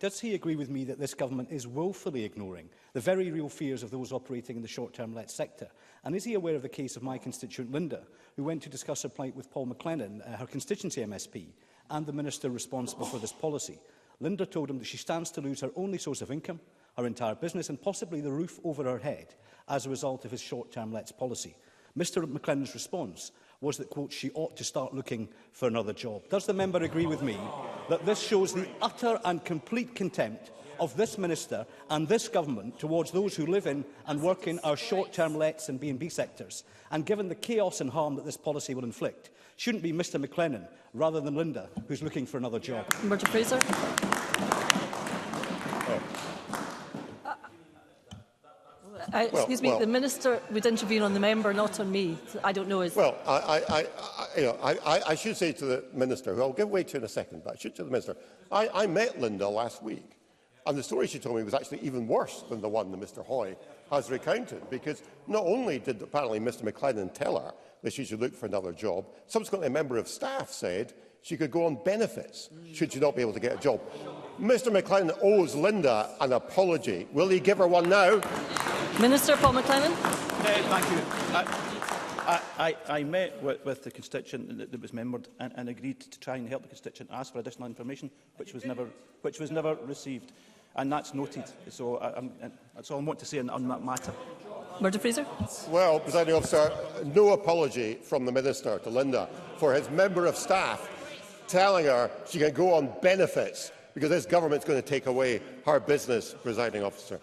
does he agree with me that this government is woefully ignoring the very real fears of those operating in the short-term let sector? And is he aware of the case of my constituent Linda, who went to discuss her plight with Paul McLennan, her constituency MSP, and the minister responsible for this policy? Linda told him that she stands to lose her only source of income, her entire business and possibly the roof over her head as a result of his short-term lets policy. Mr McLennan's response was that, quote, she ought to start looking for another job. Does the member agree with me that this shows the utter and complete contempt of this minister and this government towards those who live in and work in our short-term lets and B&B sectors? And given the chaos and harm that this policy will inflict, shouldn't be Mr McLennan rather than Linda who's looking for another job? Murdo Fraser. Excuse me, the Minister would intervene on the member, not on me. I don't know. Well, I should say to the Minister, who I'll give way to in a second, but I should to the Minister, I met Linda last week, and the story she told me was actually even worse than the one that Mr Hoy has recounted, because not only did apparently Mr McLennan tell her that she should look for another job, subsequently a member of staff said she could go on benefits should she not be able to get a job. Mr McLennan owes Linda an apology. Will he give her one now? Minister Paul McLennan. Thank you. I met with the constituent that was membered and agreed to try and help the constituent ask for additional information, which was never received, and that's noted. So that's all I want to say on that matter. Murdo Fraser. Well, Presiding Officer, no apology from the Minister to Linda for his member of staff telling her she can go on benefits because this government is going to take away her business, Presiding Officer.